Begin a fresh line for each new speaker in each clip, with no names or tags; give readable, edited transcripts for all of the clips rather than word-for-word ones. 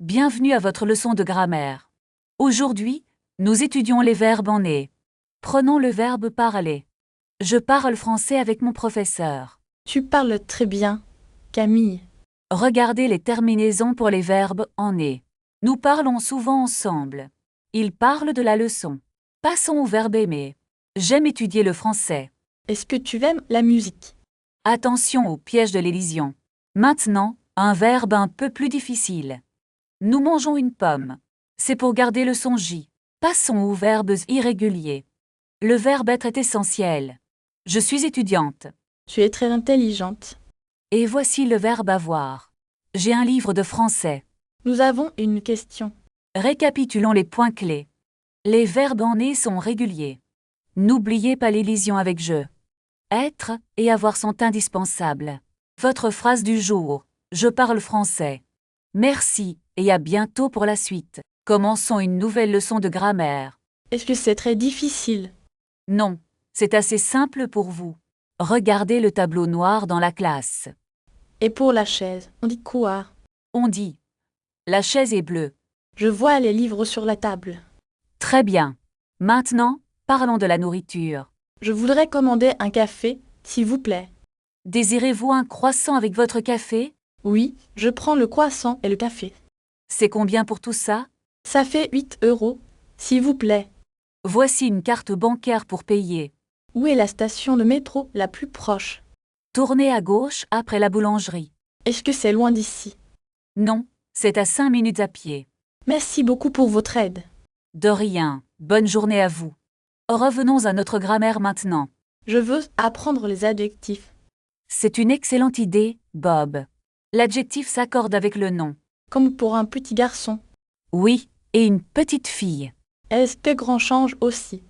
Bienvenue à votre leçon de grammaire. Aujourd'hui, nous étudions les verbes en et. Prenons le verbe parler. Je parle français avec mon professeur.
Tu parles très bien, Camille.
Regardez les terminaisons pour les verbes en et. Nous parlons souvent ensemble. Il parle de la leçon. Passons au verbe aimer. J'aime étudier le français.
Est-ce que tu aimes la musique?
Attention au piège de l'élision. Maintenant, un verbe un peu plus difficile. Nous mangeons une pomme. C'est pour garder le son J. Passons aux verbes irréguliers. Le verbe être est essentiel. Je suis étudiante.
Tu es très intelligente.
Et voici le verbe avoir. J'ai un livre de français.
Nous avons une question.
Récapitulons les points clés. Les verbes en et sont réguliers. N'oubliez pas l'élision avec je. Être et avoir sont indispensables. Votre phrase du jour. Je parle français. Merci et à bientôt pour la suite. Commençons une nouvelle leçon de grammaire.
Est-ce que c'est très difficile?
Non, c'est assez simple pour vous. Regardez le tableau noir dans la classe.
Et pour la chaise, on dit quoi?
On dit « La chaise est bleue ».
Je vois les livres sur la table.
Très bien. Maintenant, parlons de la nourriture.
Je voudrais commander un café, s'il vous plaît.
Désirez-vous un croissant avec votre café?
Oui, je prends le croissant et le café.
C'est combien pour tout ça?
Ça fait 8 €, s'il vous plaît.
Voici une carte bancaire pour payer.
Où est la station de métro la plus proche?
Tournez à gauche après la boulangerie.
Est-ce que c'est loin d'ici?
Non, c'est à 5 minutes à pied.
Merci beaucoup pour votre aide.
De rien, bonne journée à vous. Revenons à notre grammaire maintenant.
Je veux apprendre les adjectifs.
C'est une excellente idée, Bob. L'adjectif s'accorde avec le nom.
Comme pour un petit garçon.
Oui, et une petite fille.
Est-ce que grand change aussi?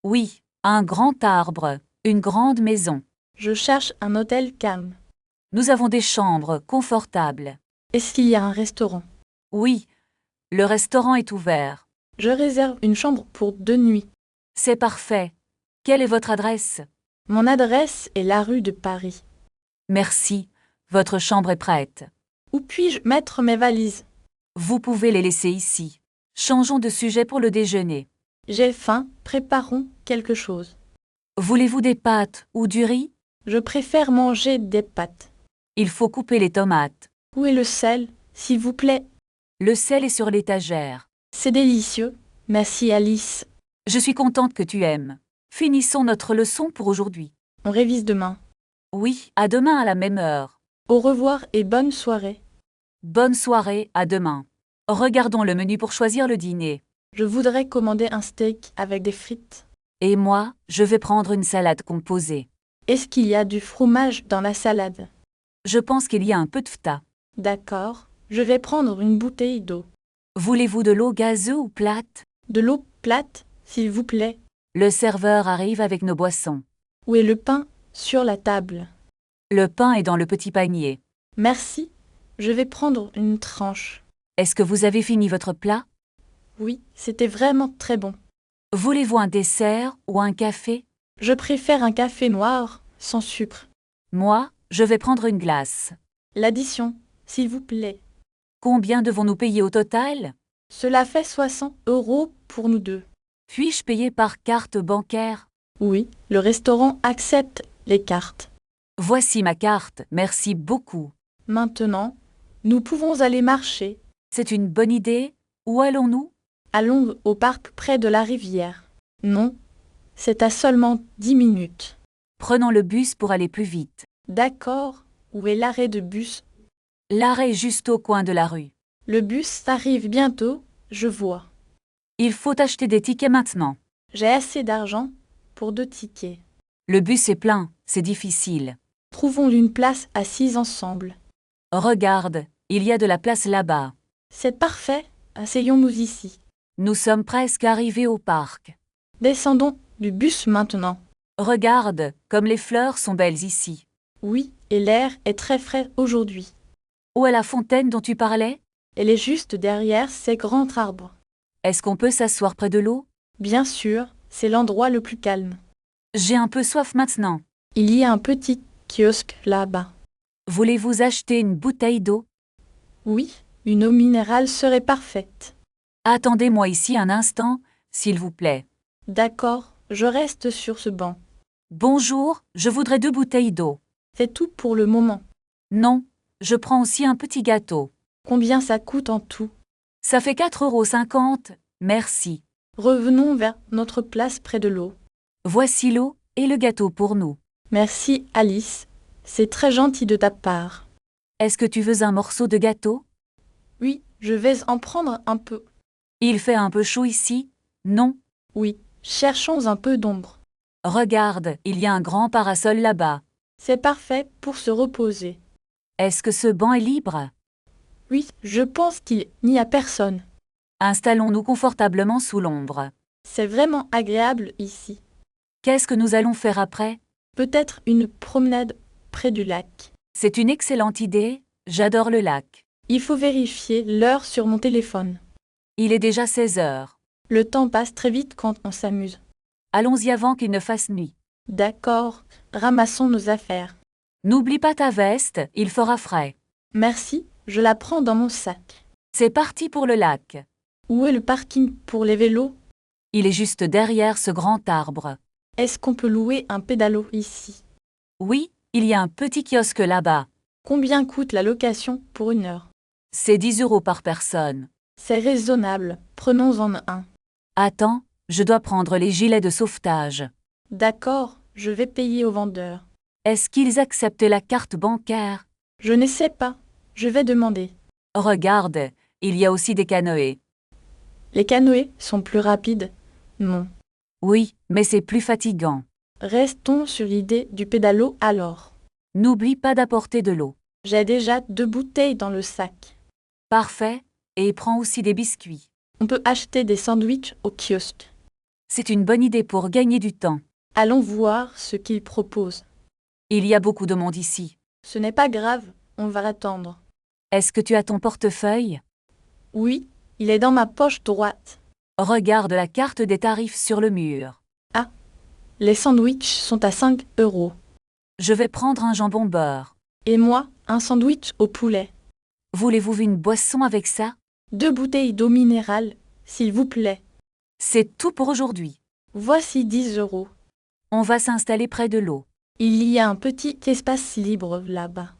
Oui, un grand arbre, une grande maison.
Je cherche un hôtel calme.
Nous avons des chambres confortables.
Est-ce qu'il y a un restaurant?
Oui, le restaurant est ouvert.
Je réserve une chambre pour 2 nuits.
C'est parfait. Quelle est votre adresse?
Mon adresse est la rue de Paris.
Merci, votre chambre est prête.
Où puis-je mettre mes valises?
Vous pouvez les laisser ici. Changeons de sujet pour le déjeuner.
J'ai faim, préparons quelque chose.
Voulez-vous des pâtes ou du riz?
Je préfère manger des pâtes.
Il faut couper les tomates.
Où est le sel, s'il vous plaît?
Le sel est sur l'étagère.
C'est délicieux. Merci Alice.
Je suis contente que tu aimes. Finissons notre leçon pour aujourd'hui.
On révise demain.
Oui, à demain à la même heure.
Au revoir et bonne soirée.
Bonne soirée, à demain. Regardons le menu pour choisir le dîner.
Je voudrais commander un steak avec des frites.
Et moi, je vais prendre une salade composée.
Est-ce qu'il y a du fromage dans la salade?
Je pense qu'il y a un peu de feta.
D'accord. Je vais prendre une bouteille d'eau.
Voulez-vous de l'eau gazeuse ou plate?
De l'eau plate, s'il vous plaît.
Le serveur arrive avec nos boissons.
Où est le pain? Sur la table.
Le pain est dans le petit panier.
Merci. Je vais prendre une tranche.
Est-ce que vous avez fini votre plat?
Oui, c'était vraiment très bon.
Voulez-vous un dessert ou un café?
Je préfère un café noir, sans sucre.
Moi, je vais prendre une glace.
L'addition, s'il vous plaît.
Combien devons-nous payer au total?
Cela fait 60 € pour nous deux.
Puis-je payer par carte bancaire?
Oui, le restaurant accepte les cartes.
Voici ma carte, merci beaucoup.
Maintenant, nous pouvons aller marcher.
C'est une bonne idée. Où allons-nous?
Allons au parc près de la rivière. Non, c'est à seulement 10 minutes.
Prenons le bus pour aller plus vite.
D'accord, où est l'arrêt de bus?
L'arrêt est juste au coin de la rue.
Le bus arrive bientôt, je vois.
Il faut acheter des tickets maintenant.
J'ai assez d'argent pour 2 tickets.
Le bus est plein, c'est difficile.
Trouvons une place assise ensemble.
Regarde, il y a de la place là-bas.
C'est parfait, asseyons-nous ici.
Nous sommes presque arrivés au parc.
Descendons du bus maintenant.
Regarde, comme les fleurs sont belles ici.
Oui, et l'air est très frais aujourd'hui.
Où est la fontaine dont tu parlais?
Elle est juste derrière ces grands arbres.
Est-ce qu'on peut s'asseoir près de l'eau?
Bien sûr, c'est l'endroit le plus calme.
J'ai un peu soif maintenant.
Il y a un petit kiosque là-bas.
Voulez-vous acheter une bouteille d'eau?
Oui, Une eau minérale serait parfaite.
Attendez-moi ici un instant, s'il vous plaît.
D'accord, je reste sur ce banc.
Bonjour, je voudrais 2 bouteilles d'eau.
C'est tout pour le moment.
Non, je prends aussi un petit gâteau.
Combien ça coûte en tout?
Ça fait 4,50 €, merci.
Revenons vers notre place près de l'eau.
Voici l'eau et le gâteau pour nous.
Merci, Alice. C'est très gentil de ta part.
Est-ce que tu veux un morceau de gâteau?
Oui, je vais en prendre un peu.
Il fait un peu chaud ici? Non.
Oui, cherchons un peu d'ombre.
Regarde, il y a un grand parasol là-bas.
C'est parfait pour se reposer.
Est-ce que ce banc est libre?
Oui, je pense qu'il n'y a personne.
Installons-nous confortablement sous l'ombre.
C'est vraiment agréable ici.
Qu'est-ce que nous allons faire après?
Peut-être une promenade près du lac.
C'est une excellente idée, j'adore le lac.
Il faut vérifier l'heure sur mon téléphone.
Il est déjà 16 heures.
Le temps passe très vite quand on s'amuse.
Allons-y avant qu'il ne fasse nuit.
D'accord, ramassons nos affaires.
N'oublie pas ta veste, il fera frais.
Merci, je la prends dans mon sac.
C'est parti pour le lac.
Où est le parking pour les vélos?
Il est juste derrière ce grand arbre.
Est-ce qu'on peut louer un pédalo ici?
Oui, il y a un petit kiosque là-bas.
Combien coûte la location pour 1 heure?
C'est 10 € par personne.
C'est raisonnable, prenons-en un.
Attends, je dois prendre les gilets de sauvetage.
D'accord, je vais payer au vendeur.
Est-ce qu'ils acceptent la carte bancaire?
Je ne sais pas, je vais demander.
Regarde, il y a aussi des canoës.
Les canoës sont plus rapides? Non.
Oui, mais c'est plus fatigant.
Restons sur l'idée du pédalo alors.
N'oublie pas d'apporter de l'eau.
J'ai déjà 2 bouteilles dans le sac.
Parfait, et prends aussi des biscuits.
On peut acheter des sandwichs au kiosque.
C'est une bonne idée pour gagner du temps.
Allons voir ce qu'ils proposent.
Il y a beaucoup de monde ici.
Ce n'est pas grave, on va attendre.
Est-ce que tu as ton portefeuille?
Oui, il est dans ma poche droite.
Regarde la carte des tarifs sur le mur.
Les sandwichs sont à 5 euros.
Je vais prendre un jambon beurre.
Et moi, un sandwich au poulet.
Voulez-vous une boisson avec ça?
2 bouteilles d'eau minérale, s'il vous plaît.
C'est tout pour aujourd'hui.
Voici 10 euros.
On va s'installer près de l'eau.
Il y a un petit espace libre là-bas.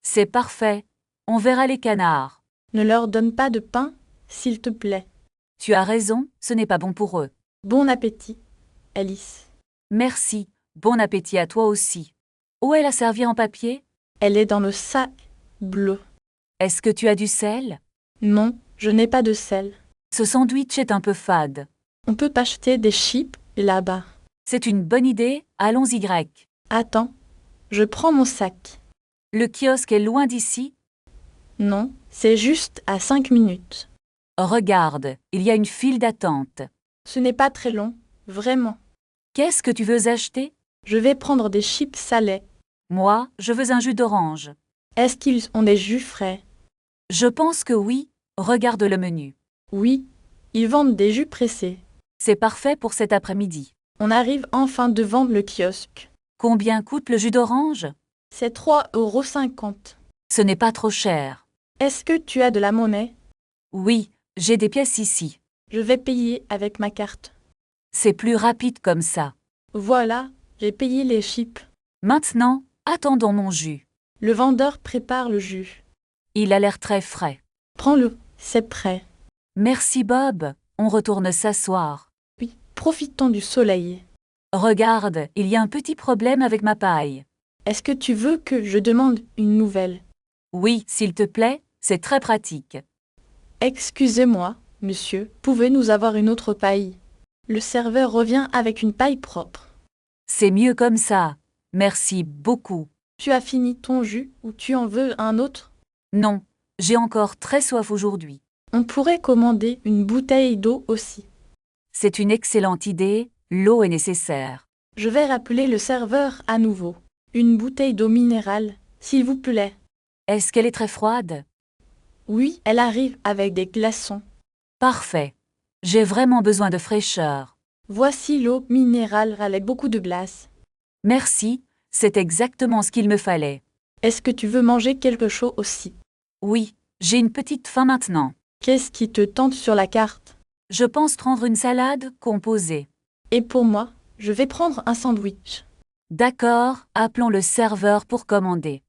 C'est parfait. On verra les canards.
Ne leur donne pas de pain, s'il te plaît.
Tu as raison, ce n'est pas bon pour eux.
Bon appétit, Alice.
Merci, bon appétit à toi aussi. Où est la serviette en papier?
Elle est dans le sac bleu.
Est-ce que tu as du sel?
Non, je n'ai pas de sel.
Ce sandwich est un peu fade.
On peut acheter des chips là-bas.
C'est une bonne idée, allons-y grec.
Attends, je prends mon sac.
Le kiosque est loin d'ici?
Non, c'est juste à 5 minutes.
Regarde, il y a une file d'attente.
Ce n'est pas très long, vraiment.
Qu'est-ce que tu veux acheter?
Je vais prendre des chips salées.
Moi, je veux un jus d'orange.
Est-ce qu'ils ont des jus frais?
Je pense que oui, regarde le menu.
Oui, ils vendent des jus pressés.
C'est parfait pour cet après-midi.
On arrive enfin devant le kiosque.
Combien coûte le jus d'orange?
C'est 3,50 €.
Ce n'est pas trop cher.
Est-ce que tu as de la monnaie?
Oui, j'ai des pièces ici.
Je vais payer avec ma carte.
C'est plus rapide comme ça.
Voilà, j'ai payé les chips.
Maintenant, attendons mon jus.
Le vendeur prépare le jus.
Il a l'air très frais.
Prends-le, c'est prêt.
Merci Bob, on retourne s'asseoir.
Oui, profitons du soleil.
Regarde, il y a un petit problème avec ma paille.
Est-ce que tu veux que je demande une nouvelle?
Oui, s'il te plaît, c'est très pratique.
Excusez-moi, monsieur, pouvez-nous avoir une autre paille? Le serveur revient avec une paille propre.
C'est mieux comme ça. Merci beaucoup.
Tu as fini ton jus ou tu en veux un autre?
Non, j'ai encore très soif aujourd'hui.
On pourrait commander une bouteille d'eau aussi.
C'est une excellente idée, l'eau est nécessaire.
Je vais rappeler le serveur à nouveau. Une bouteille d'eau minérale, s'il vous plaît.
Est-ce qu'elle est très froide?
Oui, elle arrive avec des glaçons.
Parfait. J'ai vraiment besoin de fraîcheur.
Voici l'eau minérale avec beaucoup de glace.
Merci, c'est exactement ce qu'il me fallait.
Est-ce que tu veux manger quelque chose aussi?
Oui, J'ai une petite faim maintenant.
Qu'est-ce qui te tente sur la carte?
Je pense prendre une salade composée.
Et pour moi, je vais prendre un sandwich.
D'accord, appelons le serveur pour commander.